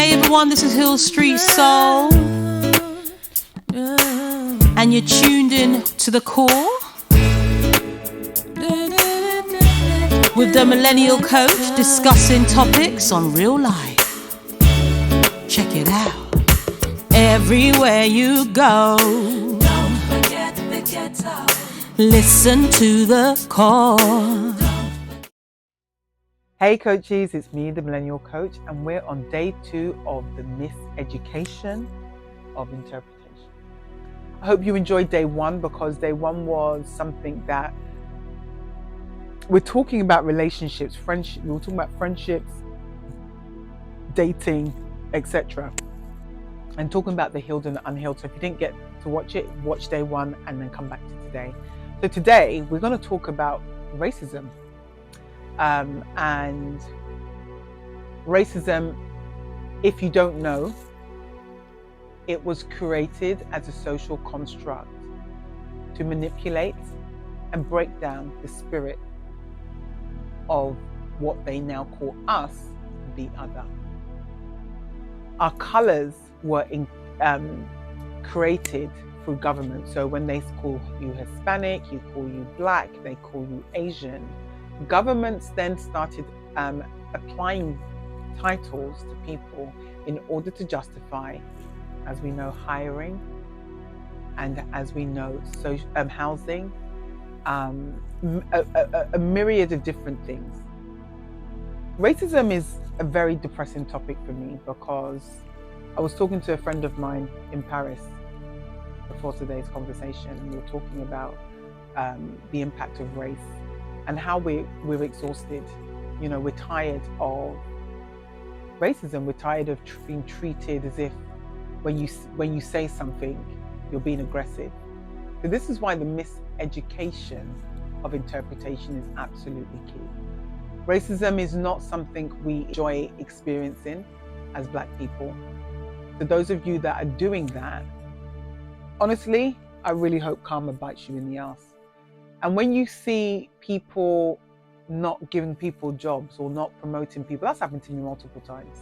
Hey everyone, this is Hill Street Soul, and you're tuned in to the core with the Millennial Coach, discussing topics on real life. Check it out. Everywhere you go, don't forget the ghetto. Listen to the core. Hey coaches, it's me, the Millennial Coach, and we're on day 2 of the MisEducation of Interpretation. I hope you enjoyed day 1, because day 1 was something that we're talking about relationships, friendship. We were talking about friendships, dating, etc., and talking about the healed and the unhealed. So if you didn't get to watch it, watch day 1 and then come back to today. So today we're going to talk about racism. And racism, if you don't know, it was created as a social construct to manipulate and break down the spirit of what they now call us, the other. Our colors were created through government. So when they call you Hispanic, you call you Black, they call you Asian. Governments then started applying titles to people in order to justify, as we know, hiring, and as we know, housing, a myriad of different things. Racism is a very depressing topic for me, because I was talking to a friend of mine in Paris before today's conversation, and we were talking about the impact of race and how we're exhausted. You know, we're tired of racism. We're tired of being treated as if when you say something, you're being aggressive. So this is why the miseducation of interpretation is absolutely key. Racism is not something we enjoy experiencing as Black people. So those of you that are doing that, honestly, I really hope karma bites you in the ass. And when you see people not giving people jobs or not promoting people, that's happened to me multiple times.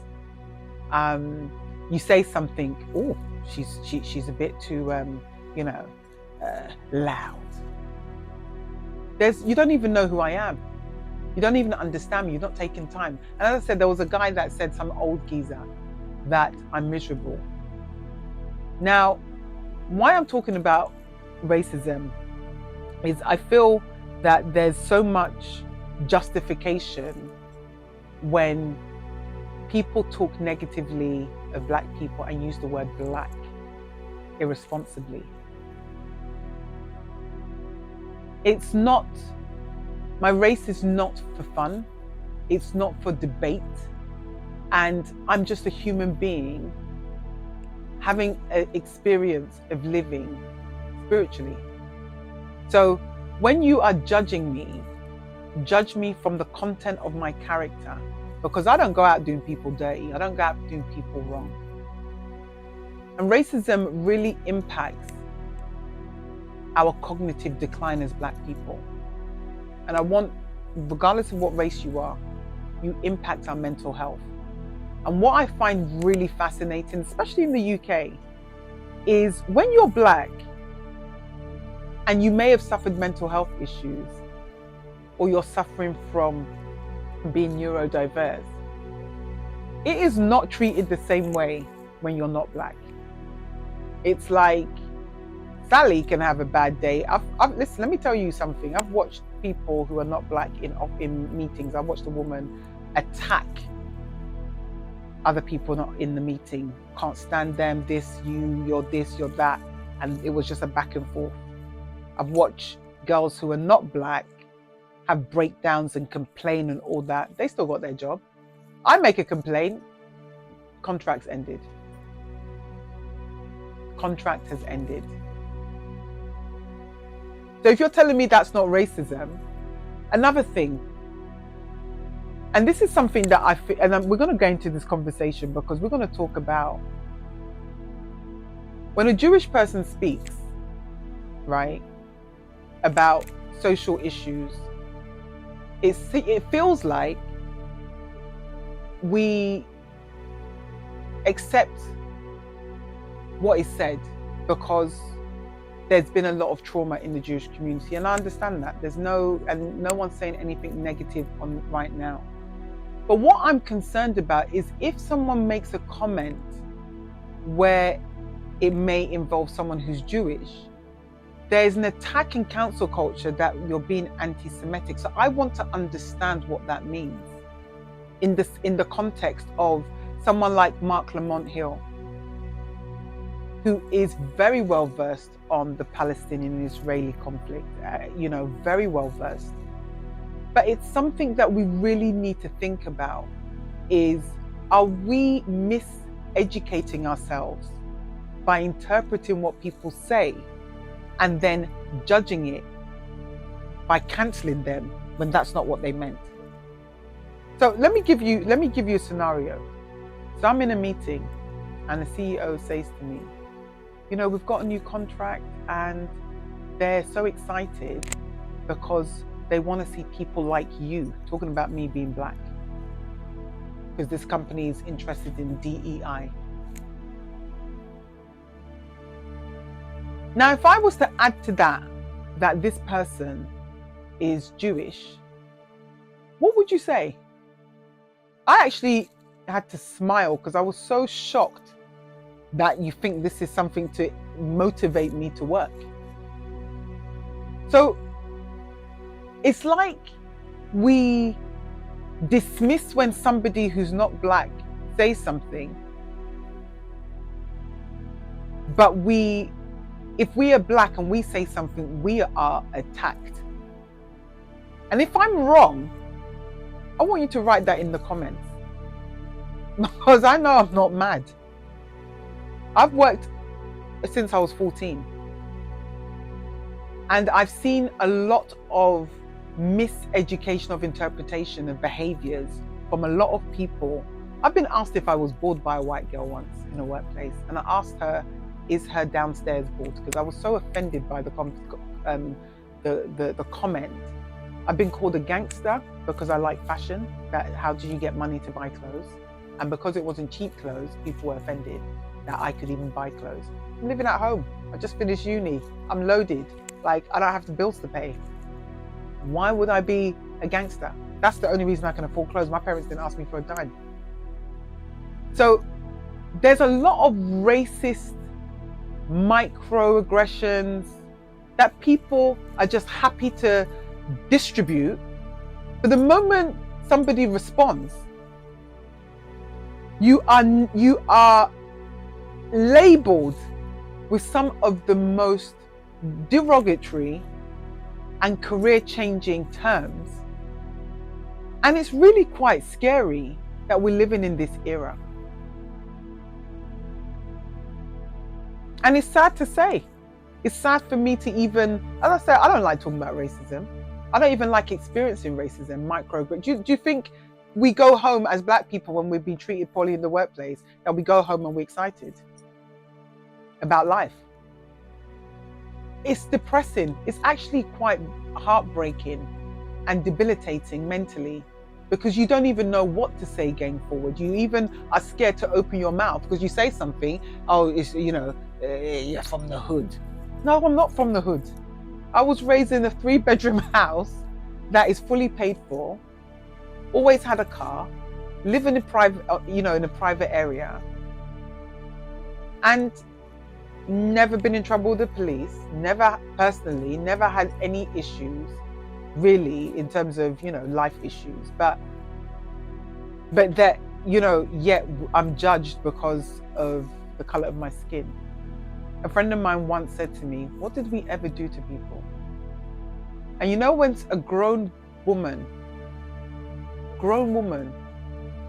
You say something, oh, she's a bit too, loud. You don't even know who I am. You don't even understand me. You're not taking time. And as I said, there was a guy that said, some old geezer, that I'm miserable. Now, why I'm talking about racism is I feel that there's so much justification when people talk negatively of Black people and use the word Black irresponsibly. It's not, my race is not for fun, it's not for debate, and I'm just a human being having an experience of living spiritually. So when you are judging me, judge me from the content of my character, because I don't go out doing people dirty. I don't go out doing people wrong. And racism really impacts our cognitive decline as Black people. And I want, regardless of what race you are, you impact our mental health. And what I find really fascinating, especially in the UK, is when you're Black, and you may have suffered mental health issues, or you're suffering from being neurodiverse, it is not treated the same way when you're not Black. It's like, Sally can have a bad day. Listen, let me tell you something. I've watched people who are not Black in meetings. I watched a woman attack other people not in the meeting. Can't stand them, you're this, you're that. And it was just a back and forth. I've watched girls who are not Black have breakdowns and complain and all that. They still got their job. I make a complaint, contract's ended. Contract has ended. So if you're telling me that's not racism, another thing, and this is something that I feel, and we're going to go into this conversation because we're going to talk about when a Jewish person speaks, right, about social issues, it feels like we accept what is said, because there's been a lot of trauma in the Jewish community, and I understand that. No one's saying anything negative on right now. But what I'm concerned about is if someone makes a comment where it may involve someone who's Jewish, there's an attack in council culture that you're being anti-Semitic. So I want to understand what that means in the context of someone like Mark Lamont Hill, who is very well versed on the Palestinian-Israeli conflict, very well versed. But it's something that we really need to think about is, are we miseducating ourselves by interpreting what people say and then judging it by cancelling them when that's not what they meant? So let me give you a scenario. So I'm in a meeting and the CEO says to me, we've got a new contract and they're so excited because they want to see people like you, talking about me being black, because this company is interested in DEI. Now, if I was to add to that this person is Jewish, what would you say? I actually had to smile because I was so shocked that you think this is something to motivate me to work. So it's like we dismiss when somebody who's not black says something, but if we are black and we say something, we are attacked. And if I'm wrong, I want you to write that in the comments, because I know I'm not mad. I've worked since I was 14, and I've seen a lot of MisEducation of Interpretation of behaviours from a lot of people. I've been asked if I was bored by a white girl once in a workplace, and I asked her, is her downstairs bored? Because I was so offended by the comment. I've been called a gangster because I like fashion. That how do you get money to buy clothes? And because it wasn't cheap clothes, people were offended that I could even buy clothes. I'm living at home. I just finished uni. I'm loaded. I don't have the bills to pay. Why would I be a gangster? That's the only reason I can afford clothes. My parents didn't ask me for a dime. So there's a lot of racist microaggressions that people are just happy to distribute. But the moment somebody responds, you are labeled with some of the most derogatory and career-changing terms. And it's really quite scary that we're living in this era. And it's sad to say. It's sad for me to even, as I say, I don't like talking about racism. I don't even like experiencing racism, do you think we go home as black people when we've been treated poorly in the workplace, that we go home and we're excited about life? It's depressing. It's actually quite heartbreaking and debilitating mentally, because you don't even know what to say going forward. You even are scared to open your mouth because you say something, you're from the hood. No, I'm not from the hood. I was raised in a 3-bedroom house that is fully paid for, always had a car, live in a private area, and never been in trouble with the police, never had any issues really in terms of, life issues. But that, yet I'm judged because of the color of my skin. A friend of mine once said to me, what did we ever do to people? And when a grown woman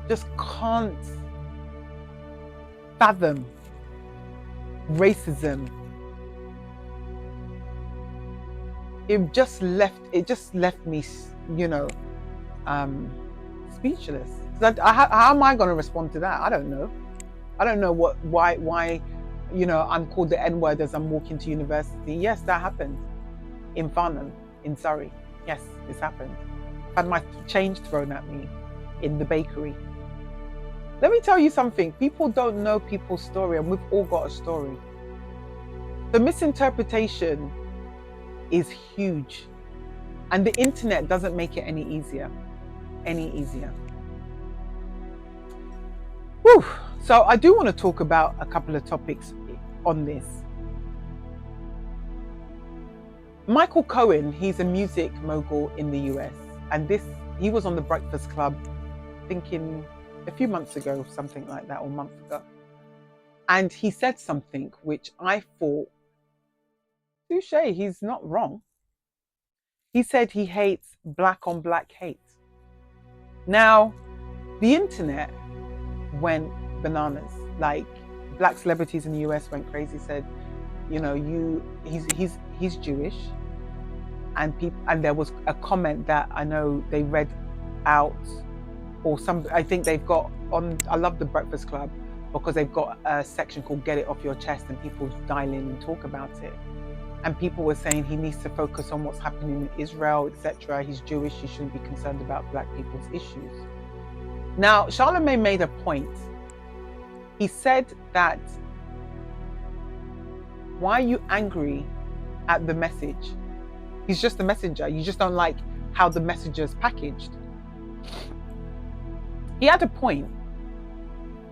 just can't fathom racism, it just left me, speechless. How am I going to respond to that? I don't know. I don't know why I'm called the N-word as I'm walking to university. Yes, that happened in Farnham, in Surrey. Yes, it's happened. I had my change thrown at me in the bakery. Let me tell you something. People don't know people's story, and we've all got a story. The misinterpretation is huge, and the internet doesn't make it any easier. Whew. So I do want to talk about a couple of topics on this. Michael Cohen, he's a music mogul in the US, and he was on the Breakfast Club, thinking a few months ago, something like that, or a month ago. And he said something which I thought, touche, he's not wrong. He said he hates black on black hate. Now, the internet went bananas. Like, black celebrities in the US went crazy, said, you know, he's Jewish. And there was a comment that I know they read out, or I think they've got on, I love the Breakfast Club because they've got a section called Get It Off Your Chest, and people dial in and talk about it. And people were saying he needs to focus on what's happening in Israel, etc. He's Jewish, he shouldn't be concerned about black people's issues. Now, Charlemagne made a point. He said that, why are you angry at the message? He's just a messenger. You just don't like how the messenger's packaged. He had a point.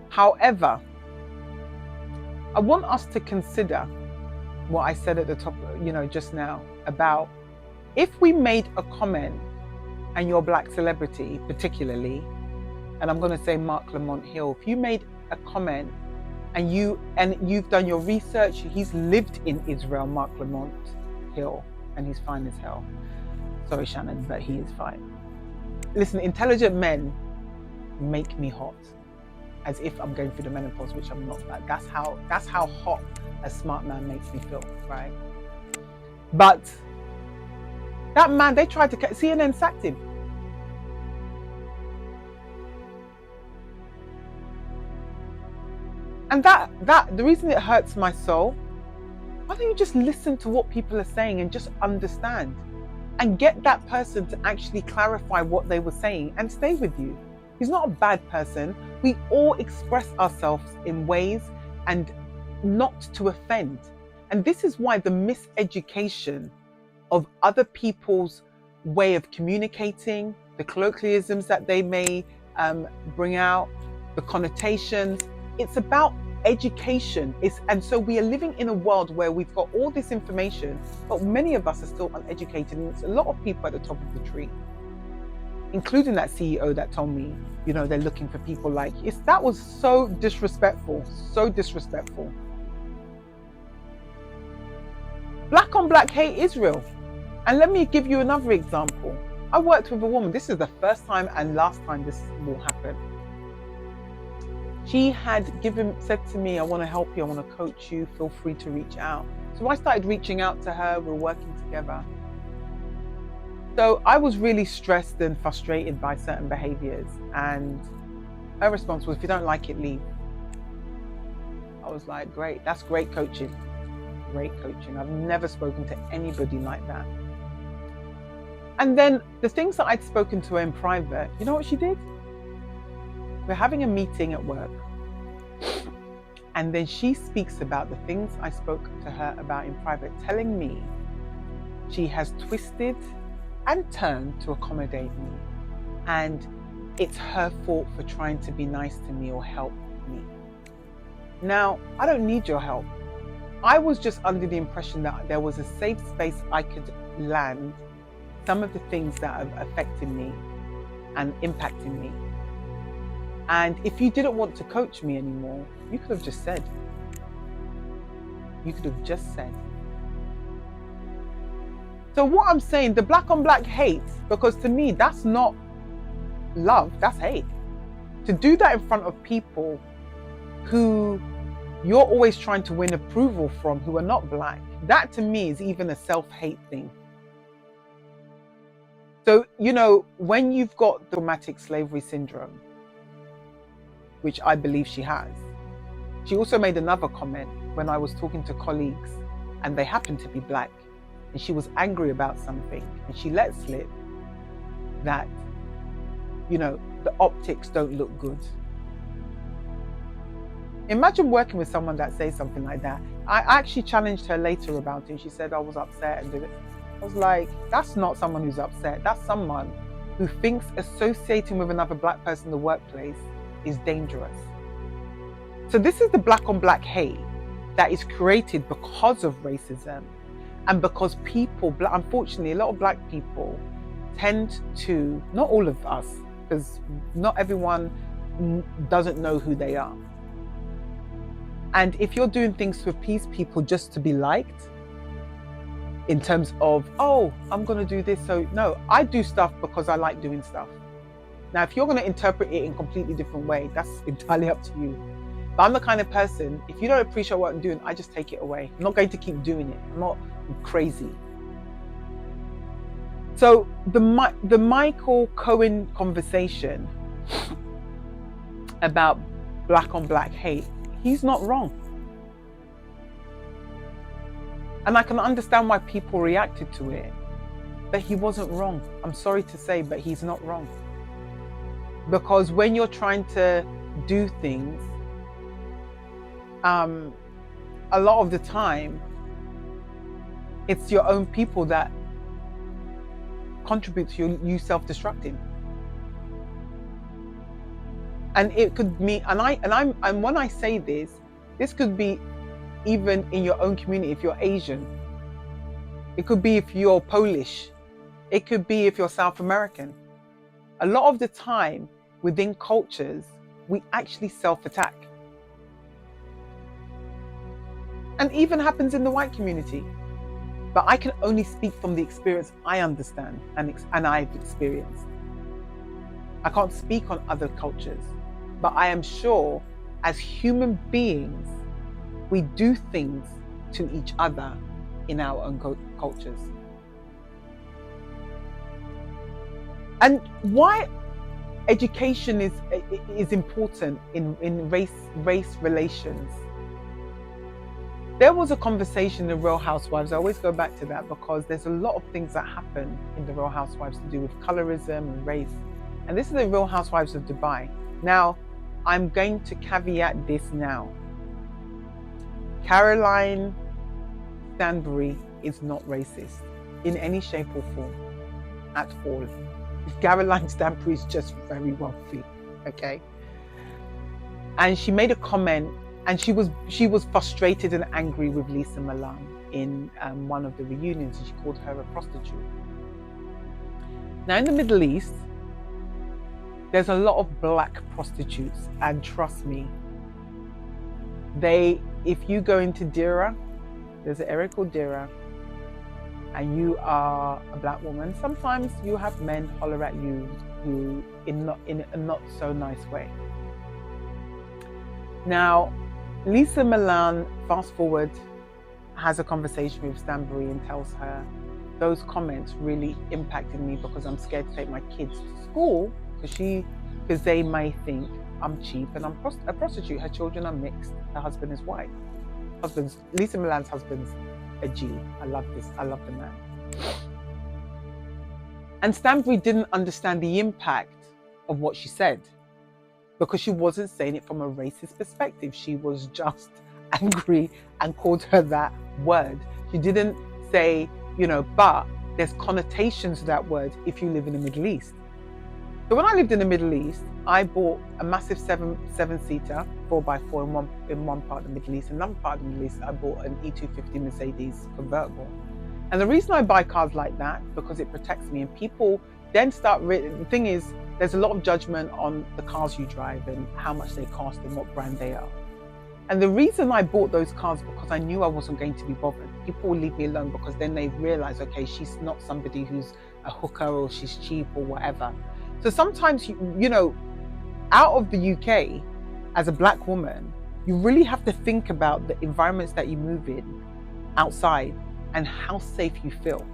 However, I want us to consider what I said at the top, just now, about if we made a comment and you're a black celebrity, particularly, and I'm going to say Mark Lamont Hill, if you made a comment and you've done your research, he's lived in Israel, Mark Lamont Hill, and he's fine as hell. Sorry, Shannon, but he is fine. Listen, intelligent men make me hot, as if I'm going through the menopause, which I'm not. Like, that's how hot a smart man makes me feel, right? But that man, they tried to CNN sacked him. And that the reason it hurts my soul, why don't you just listen to what people are saying and just understand and get that person to actually clarify what they were saying and stay with you? He's not a bad person. We all express ourselves in ways and not to offend. And this is why the miseducation of other people's way of communicating, the colloquialisms that they may bring out, the connotations, it's about education. And so we are living in a world where we've got all this information, but many of us are still uneducated. And it's a lot of people at the top of the tree, including that CEO that told me, they're looking for people like, that was so disrespectful, so disrespectful. Black on black hate Israel. And let me give you another example. I worked with a woman, this is the first time and last time this will happen. She had said to me, I want to help you, I want to coach you, feel free to reach out. So I started reaching out to her, we were working together. So I was really stressed and frustrated by certain behaviors, and her response was, if you don't like it, leave. I was like, great, that's great coaching. Great coaching. I've never spoken to anybody like that. And then the things that I'd spoken to her in private, you know what she did? We're having a meeting at work, and then she speaks about the things I spoke to her about in private, telling me she has twisted and turned to accommodate me, and it's her fault for trying to be nice to me or help me. Now, I don't need your help. I was just under the impression that there was a safe space I could land some of the things that are affecting me and impacting me. And if you didn't want to coach me anymore, you could have just said. You could have just said. So what I'm saying, the black on black hate, because to me, that's not love, that's hate. To do that in front of people who you're always trying to win approval from, who are not black, that to me is even a self-hate thing. So, when you've got the traumatic slavery syndrome, which I believe she has, she also made another comment when I was talking to colleagues and they happened to be black, and she was angry about something, and she let slip that, the optics don't look good. Imagine working with someone that says something like that. I actually challenged her later about it. She said I was upset and did it. I was like, that's not someone who's upset. That's someone who thinks associating with another black person in the workplace is dangerous. So this is the black on black hate that is created because of racism and because people, unfortunately, a lot of black people tend to, not all of us, because not everyone doesn't know who they are. And if you're doing things to appease people just to be liked, in terms of, oh, I'm going to do this. So no, I do stuff because I like doing stuff. Now, if you're going to interpret it in a completely different way, that's entirely up to you. But I'm the kind of person, if you don't appreciate what I'm doing, I just take it away. I'm not going to keep doing it. I'm not crazy. So the Michael Cohen conversation about black on black hate, he's not wrong. And I can understand why people reacted to it, but he wasn't wrong. I'm sorry to say, but he's not wrong. Because when you're trying to do things, a lot of the time, it's your own people that contribute to you self-destructing. And it could mean, and when I say this could be even in your own community. If you're Asian, it could be if you're Polish, it could be if you're South American. A lot of the time within cultures, we actually self-attack. And even happens in the white community. But I can only speak from the experience I understand and I've experienced. I can't speak on other cultures, but I am sure as human beings, we do things to each other in our own cultures. And why education is important in race relations. There was a conversation in Real Housewives. I always go back to that because there's a lot of things that happen in the Real Housewives to do with colorism and race. And this is the Real Housewives of Dubai. Now, I'm going to caveat this now. Caroline Stanbury is not racist in any shape or form at all. Caroline Stanbury is just very wealthy, okay? And she made a comment, and she was frustrated and angry with Lisa Milan in one of the reunions, and she called her a prostitute. Now in the Middle East, there's a lot of black prostitutes, and trust me, if you go into Dira, there's an area called Dira, and you are a black woman, sometimes you have men holler at you who in a not so nice way. Now, Lisa Milan, fast forward, has a conversation with Stanbury and tells her, those comments really impacted me because I'm scared to take my kids to school because they may think I'm cheap and I'm a prostitute. Her children are mixed. Her husband is white. Lisa Milan's husband's a G. I love this. I love the man. And Stanbury didn't understand the impact of what she said because she wasn't saying it from a racist perspective. She was just angry and called her that word. She didn't say, but there's connotations to that word if you live in the Middle East. So when I lived in the Middle East, I bought a massive seven-seater, 4x4 in one part of the Middle East. In another part of the Middle East, I bought an E250 Mercedes convertible. And the reason I buy cars like that, because it protects me. And people then the thing is, there's a lot of judgment on the cars you drive and how much they cost and what brand they are. And the reason I bought those cars because I knew I wasn't going to be bothered. People will leave me alone because then they realize, okay, she's not somebody who's a hooker or she's cheap or whatever. So sometimes, out of the UK, as a black woman, you really have to think about the environments that you move in outside and how safe you feel.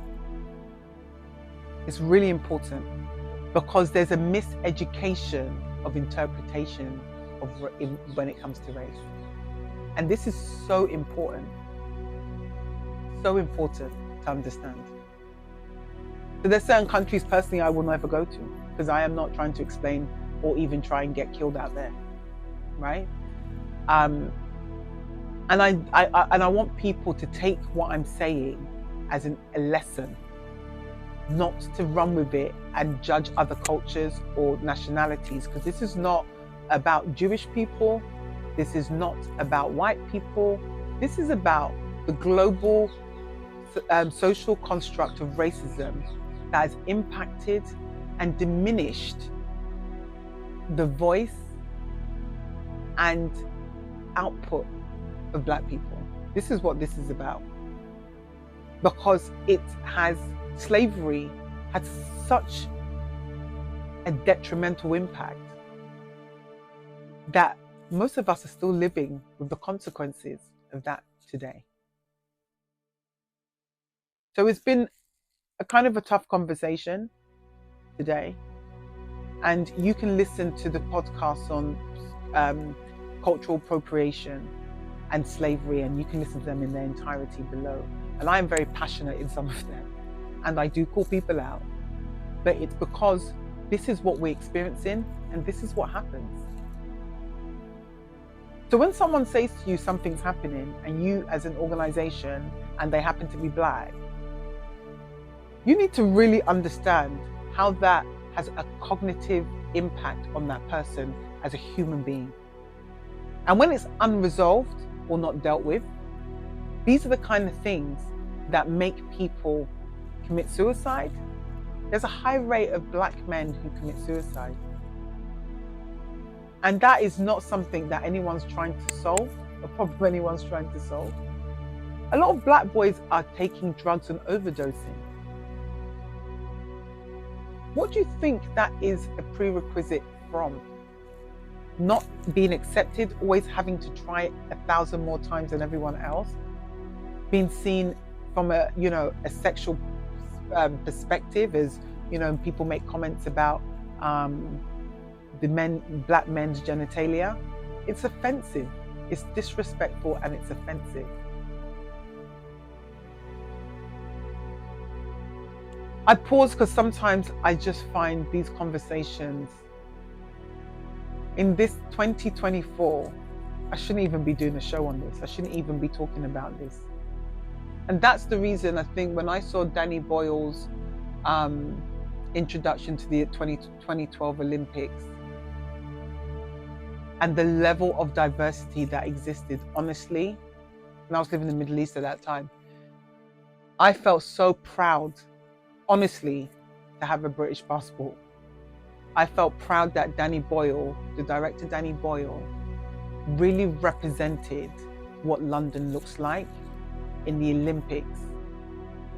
It's really important because there's a miseducation of interpretation when it comes to race. And this is so important to understand. So there's certain countries personally I will never go to because I am not trying to explain or even try and get killed out there, right? Um, and I want people to take what I'm saying as a lesson, not to run with it and judge other cultures or nationalities, because this is not about Jewish people. This is not about white people. This is about the global social construct of racism that has impacted and diminished the voice and output of Black people. This is what this is about. Because slavery had such a detrimental impact that most of us are still living with the consequences of that today. So it's been a kind of a tough conversation today. And you can listen to the podcast on cultural appropriation and slavery, and you can listen to them in their entirety below. And I am very passionate in some of them, and I do call people out, but it's because this is what we're experiencing and this is what happens. So when someone says to you something's happening, and you as an organization, and they happen to be Black, you need to really understand how that has a cognitive impact on that person as a human being. And when it's unresolved or not dealt with, these are the kind of things that make people commit suicide. There's a high rate of Black men who commit suicide. And that is not something that anyone's trying to solve, a problem anyone's trying to solve. A lot of Black boys are taking drugs and overdosing. What do you think that is a prerequisite from? Not being accepted, always having to try 1,000 more times than everyone else, being seen from a sexual perspective, as people make comments about Black men's genitalia. It's offensive, it's disrespectful, and it's offensive. I pause because sometimes I just find these conversations in this 2024, I shouldn't even be doing a show on this. I shouldn't even be talking about this. And that's the reason I think when I saw Danny Boyle's introduction to the 2012 Olympics and the level of diversity that existed, honestly, and I was living in the Middle East at that time, I felt so proud, honestly, to have a British passport. I felt proud that Danny Boyle, the director Danny Boyle, really represented what London looks like in the Olympics,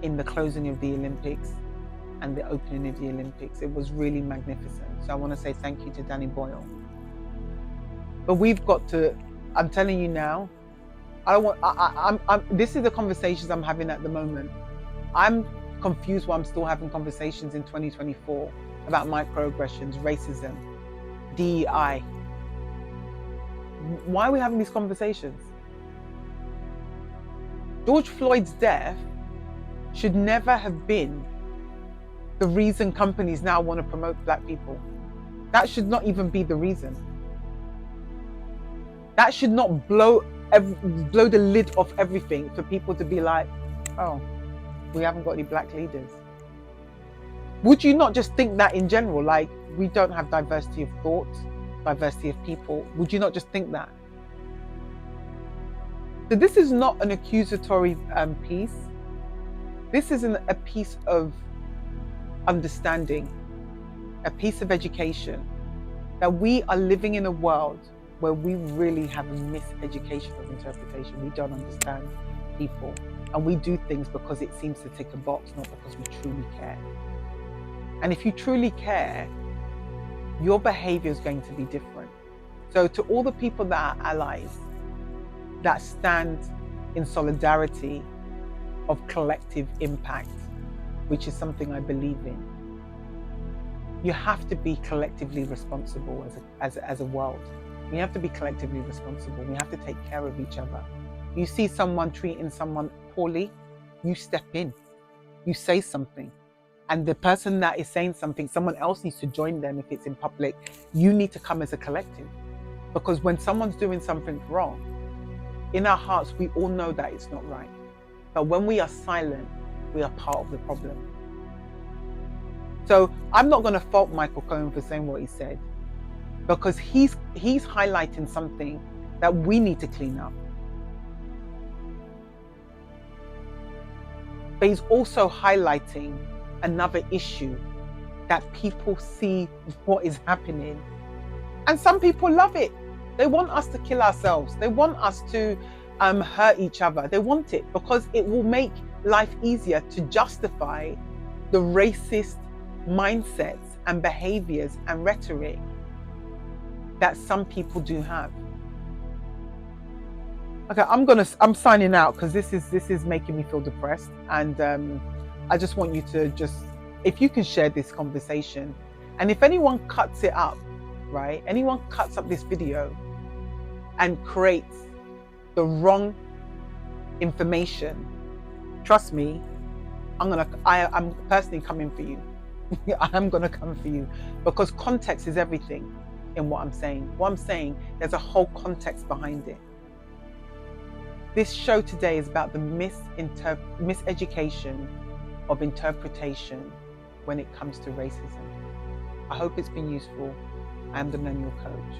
in the closing of the Olympics and the opening of the Olympics. It was really magnificent. So I want to say thank you to Danny Boyle. But we've got to, I'm telling you now, this is the conversations I'm having at the moment. I'm confused why I'm still having conversations in 2024 about microaggressions, racism, DEI. Why are we having these conversations? George Floyd's death should never have been the reason companies now want to promote Black people. That should not even be the reason. That should not blow the lid off everything for people to be like, oh, we haven't got any Black leaders. Would you not just think that in general, like we don't have diversity of thought, diversity of people? Would you not just think that? So this is not an accusatory piece. This is a piece of understanding, a piece of education, that we are living in a world where we really have a miseducation of interpretation. We don't understand people, and we do things because it seems to tick a box, not because we truly care. And if you truly care, your behavior is going to be different. So to all the people that are allies, that stand in solidarity of collective impact, which is something I believe in, you have to be collectively responsible as a world. We have to be collectively responsible. We have to take care of each other. You see someone treating someone poorly, you step in, you say something. And the person that is saying something, someone else needs to join them if it's in public. You need to come as a collective. Because when someone's doing something wrong, in our hearts, we all know that it's not right. But when we are silent, we are part of the problem. So I'm not going to fault Michael Cohen for saying what he said, because he's highlighting something that we need to clean up. But he's also highlighting another issue, that people see what is happening. And some people love it. They want us to kill ourselves. They want us to hurt each other. They want it because it will make life easier to justify the racist mindsets and behaviors and rhetoric that some people do have. Okay, I'm signing out because this is making me feel depressed, and I just want you to if you can share this conversation, and if anyone cuts it up, right? Anyone cuts up this video and creates the wrong information, trust me, I'm personally coming for you. I'm gonna come for you, because context is everything in what I'm saying. What I'm saying, there's a whole context behind it. This show today is about the miseducation of interpretation when it comes to racism. I hope it's been useful. I am the millennial coach,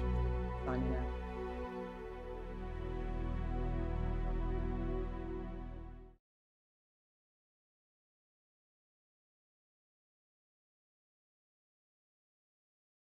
signing out.